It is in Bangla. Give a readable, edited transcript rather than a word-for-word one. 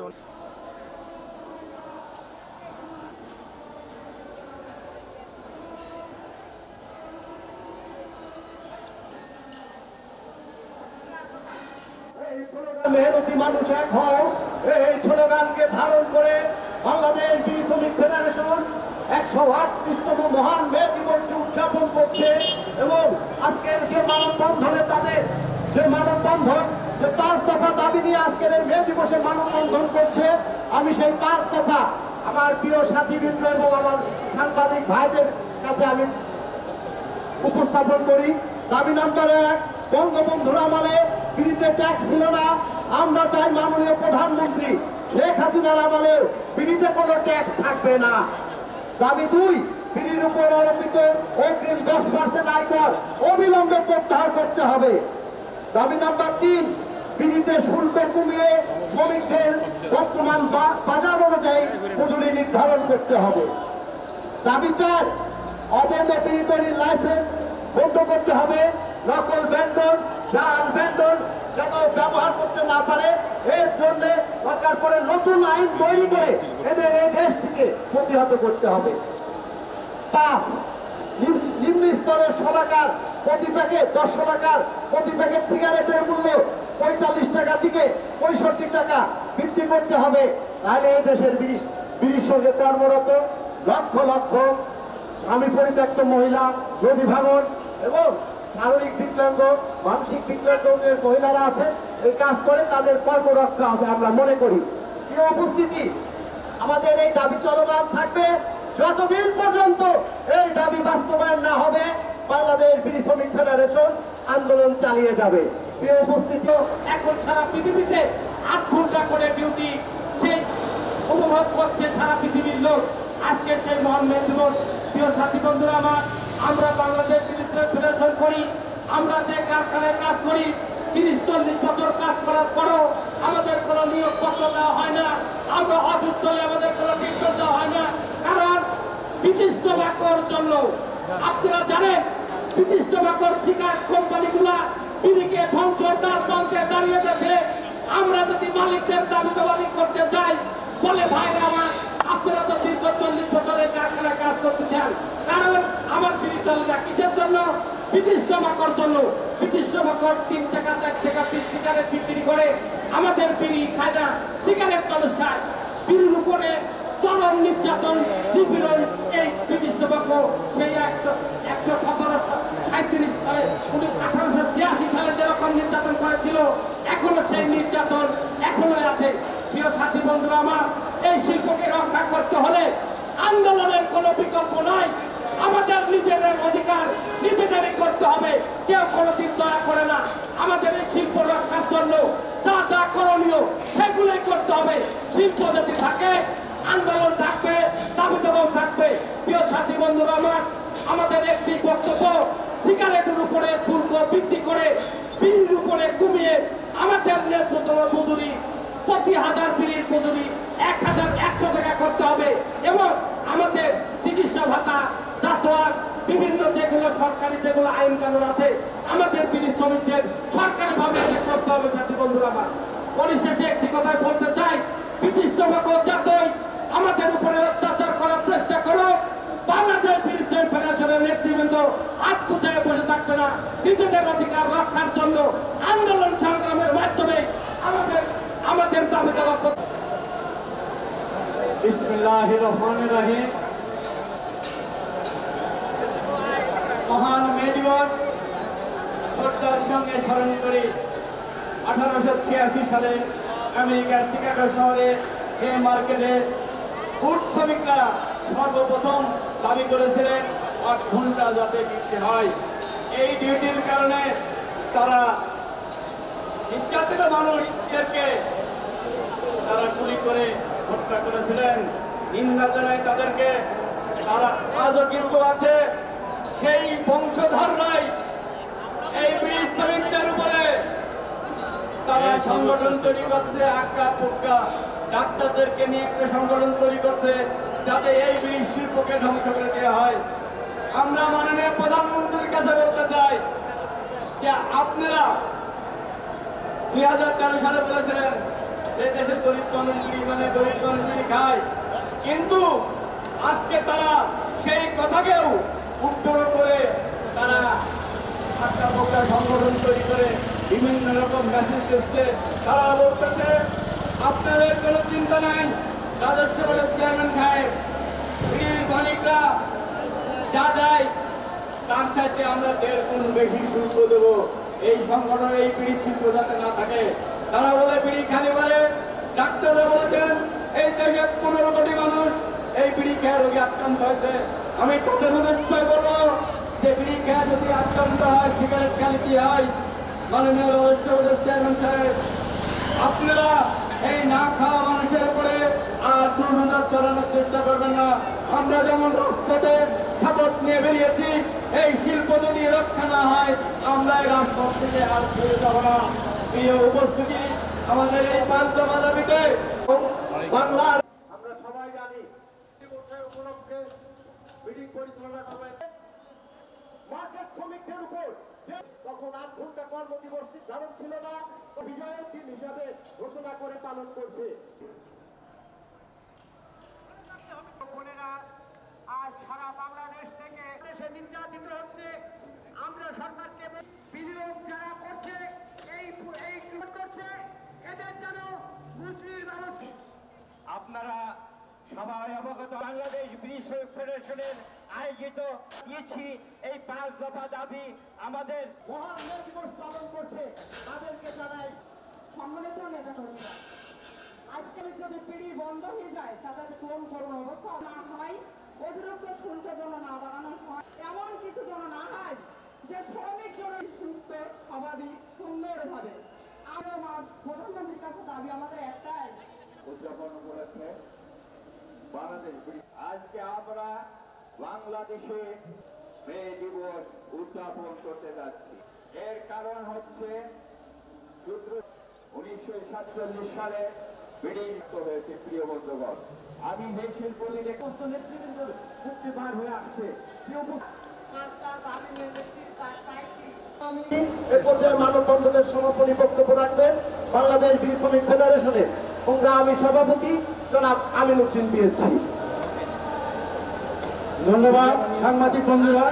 মেহনতি মানুষ এক হও, এই স্লোগানকে ধারণ করে বাংলাদেশ বিড়ি শ্রমিক ফেডারেশন 138তম মহান মে দিবসকে উদযাপন করছে। এবং আজকের যে মানববন্ধনে তাদের যে মানববন্ধন, যে 5 দফা দাবি নিয়ে আজকের এই মে দিবসে মানববন্ধন করছে, আমি সেই 5 দফা আমার প্রিয় সাথীবৃন্দ এবং আমার সাংবাদিক ভাইদের কাছে আমি উপস্থাপন করি। দাবি নাম্বার 1, বঙ্গবন্ধুর আমলে বিড়িতে ট্যাক্স ছিল না। আমরা চাই মাননীয় প্রধানমন্ত্রী শেখ হাসিনার আমলে বিড়িতে কোনো ট্যাক্স থাকবে না। দাবি 2, বিড়ির উপর আরোপিত অগ্রিম 10% আয়কর অবিলম্বে প্রত্যাহার করতে হবে। দাবি নাম্বার 3, বিড়িতে শুল্ক কমিয়ে শ্রমিকদের বর্তমান বাজার অনুযায়ী মজুরি নির্ধারণ করতে হবে। দাবি 4, অবৈধ বিড়ি তৈরির লাইসেন্স বন্ধ করতে হবে। নকল ভেন্ডর, জাল ভেন্ডর যেন ব্যবহার করতে না পারে, এর জন্য সরকার করে নতুন আইন তৈরি করে এদের এই দেশ থেকে প্রতিহত করতে হবে। 5, নিম্ন স্তরের শলাকার প্রতি প্যাকেট 10 শলাকার প্রতি প্যাকেট সিগারেটের মূল্য 45 টাকা থেকে 65 টাকা বৃদ্ধি করতে হবে। তাহলে এই দেশের বিড়ির সঙ্গে কর্মরত লক্ষ লক্ষ স্বামী পরিত্যক্ত মহিলা, নদী ভাঙন এবং শারীরিক বিকলাঙ্গ, মানসিক বিকলাঙ্গ যে মহিলারা আছে এই কাজ করে তাদের কর্মরক্ষা হবে আমরা মনে করি। প্রিয় উপস্থিতি, আমাদের এই দাবি চলমান থাকবে যতদিন পর্যন্ত এই দাবি বাস্তবায়ন না হবে। বাংলাদেশ বিড়ি শ্রমিক ফেডারেশন আন্দোলন চালিয়ে যাবে। প্রিয় উপস্থিতি, এখন সারা পৃথিবীতে 8 ঘন্টা করে ডিউটি সেই অনুভব করছে সারা পৃথিবীর লোক। আজকে সেই মহান মে দিবস। প্রিয় সাথী বন্ধুরা আমার, আমরা বাংলাদেশ বিড়ি শ্রমিক ফেডারেশন করি, আমরা যে কারখানায় কাজ করি 30-40 বছর কাজ করার পরও আমাদের কোনো নিয়োগপত্র দেওয়া হয় না। আমরা অসুস্থ হলে আমাদের কোনো ট্রিটমেন্ট দেওয়া হয় না, কারণ ব্রিটিশ টোব্যাকোর জন্য। আপনারা জানেন ব্রিটিশ টোব্যাকোর শিকার কোম্পানিগুলা বিড়িকে ধ্বংসের দ্বার প্রান্তে দাঁড়িয়ে গেছে। আমরা যদি মালিকদের দাবি দাবি করতে চাই, বলে ভাইরা আমার, আপনারা তো দীর্ঘ 40 বছরের কারখানায় কাজ করতে চান, কারণ আমার বিড়ি চলে না কিসের জন্য? ব্রিটিশ টোব্যাকোর জন্য। ব্রিটিশ টোব্যাকোর 3 টাকা 4 টাকা পিস সিগারেট বিক্রি করে আমাদের বিড়ি খায় না, সিগারেট মানুষ খায়। বিড়ির উপরে চরম নির্যাতন নিপীড়ন এই ব্রিটিশ টোব্যাকো সেই 1886 সালে যেরকম নির্যাতন করেছিল, এখনো সেই নির্যাতন এখনো আছে। প্রিয় সাথী বন্ধুরা আমার, এই শিল্পকে রক্ষা করতে হলে আন্দোলনের কোনো বিকল্প নাই। আমাদের নিজেদের অধিকার নিজেদেরই করতে হবে, কেউ কোনোদিন দয়া করে না। আমাদের এই শিল্প রক্ষার জন্য যা যা করণীয় সেগুলোই করতে হবে। শিল্প যদি থাকে আন্দোলন থাকবে, দাবি দাবা থাকবে। প্রিয় সাথী বন্ধুরা আমার, আমাদের একটি বক্তব্য, সিগারেটের উপরে শুল্ক বৃদ্ধি করে বিড়ির উপরে কমিয়ে আমাদের ন্যূনতম মজুরি প্রতি 1000 বিড়ির মজুরি 1100 টাকা করতে হবে। এবং আমাদের চিকিৎসা ভাতা, যাতায়াত, বিভিন্ন যেগুলো সরকারি যেগুলো আইন কানুন আছে আমাদের বিড়ি শ্রমিকদের সরকারিভাবে করতে হবে। সাথী বন্ধুরা আমার, পরিশেষে একটি কথাই বলতে চাই, ব্রিটিশ টোব্যাকো যতই আমাদের উপরে অত্যাচার করার চেষ্টা করো, বাংলাদেশ বিড়ি শ্রমিক ফেডারেশনের নেতৃবৃন্দ হাত গুটিয়ে বসে থাকবে না। নিজেদের অধিকার রক্ষার জন্য আন্দোলন সংগ্রামের মাধ্যমে আমাদের দাবি দাবা করতে। বিসমিল্লাহির রহমানির রহিম। মহান মে দিবস শ্রদ্ধার সঙ্গে স্মরণ করি 1886 সালে আমেরিকার শিকাগো শহরে এই মার্কেটে ফুড শ্রমিকরা সর্বপ্রথম দাবি করেছিলেন 8 ঘন্টা যাতে ডিউটি হয়। এই ডিউটির কারণে তারা নির্যাতিত মানুষদেরকে তারা গুলি করে হত্যা করেছিলেন। নিন্দা জানায় তাদেরকে। তারা আজও কিন্তু আছে সেই বংশধররাই এই বিড়ি শ্রমিকদের উপরে তারা সংগঠন তৈরি করছে। আক্কা পুক্কা ডাক্তারদেরকে নিয়ে একটা সংগঠন তৈরি করছে যাতে এই বিড়ি শিল্পকে ধ্বংস করে দেওয়া হয়। আমরা মাননীয় প্রধানমন্ত্রীর কাছে বলতে চাই যে আপনারা 2013 সালে বলেছিলেন যে দেশে দরিদ্র মানুষ বিড়ি মানে দরিদ্র মানুষ বিড়ি খায়, কিন্তু আজকে তারা সেই কথাকেও উত্তর করে তারা একটা প্রকার সংগঠন তৈরি করে বিভিন্ন রকম মেসেজ দিচ্ছে। তারা বলতেছে আপনাদের কোনো চিন্তা নাই, রাজস্ব বোর্ডের চেয়ারম্যান সাহেব বিড়ির মালিকরা যা যায় তার সাথে আমরা 1.5 গুণ বেশি শুল্ক দেবো। এই সংগঠন এই বিড়ি শিল্প যাতে না থাকে। তারা বলে বিড়ি খালি বলে, ডাক্তাররা বলছেন এই দেশে 15 কোটি মানুষ এই বিড়ি খেয়ে রোগে আক্রান্ত হয়েছে। আমি তাদের উদ্দেশ্যই বলবো যে বিড়ি খেয়ে যদি আক্রান্ত হয়, সিগারেট খালি কি হয়, মাননীয় রাজস্ব বোর্ডের চেয়ারম্যান সাহেব আপনারা এই না খাওয়া মানুষের উপরে আর দুর্নীতি চালানোর চেষ্টা করবেন না। আমরা যেমন রাজপথে শপথ নিয়ে বেরিয়েছি, এই শিল্প যদি রক্ষা না হয় আমরা এই রাজপথ থেকে আর ফিরে যাব না। প্রিয় উপস্থিতি, আমাদের এই পাঁচদফা দাবিতে বাংলার আমরা সবাই জানি উপলক্ষে মিটিং পরিচালনা করবেন মার্কেট শ্রমিকদের উপর যে তখন 8 ঘন্টা কর্মদিবস নির্ধারণ ছিল না, বিজয়ের দিন হিসাবে ঘোষণা করে পালন করছে। আজ সারা বাংলাদেশ থেকে দেশে নির্যাতিত হচ্ছে। আমরা সরকারকে বিনিয়োগ যারা করছে এই করছে, এদের যেন মুসলিম মানুষ। আপনারা সবাই অবগত, বাংলাদেশ বিড়ি শ্রমিক ফেডারেশনের আয়োজিত এই 5 দফা দাবি আমাদের মহান মে দিবস পালন করছে। তাদেরকে জানাই সম্মানিত নেতাকর্মীরা, আজকে যদি বিড়ি বন্ধ হয়ে যায়, তাদের কোন করুণ অবস্থা না হয়, অতিরিক্ত শুল্ক যেন না বাড়ানো হয়, এমন কিছু যেন না হয় যে শ্রমিক যেন সুস্থ স্বাভাবিক সুন্দরভাবে। আমরা প্রধানমন্ত্রীর কাছে দাবি আমাদের একটাই, উদযাপন করেছে বাংলাদেশ বিড়ি। আজকে আমরা বাংলাদেশে মে দিবস উদযাপন করতে যাচ্ছি। এর কারণ হচ্ছে 1947 সালে বিড়ি মুক্ত হয়েছে। প্রিয় বন্ধুগণ, আমি এই শিল্প নিয়ে কষ্ট নেতৃবৃন্দ মুক্তি বার হয়ে আসছে। এ পর্যায়ে মানববন্ধনের সমাপনী বক্তব্য রাখবেন বাংলাদেশ বিড়ি শ্রমিক ফেডারেশনের সংগ্রামী সভাপতি জনাব আমিনুদ্দিন পিএসসি। ধন্যবাদ সাংবাদিক বন্ধুরা।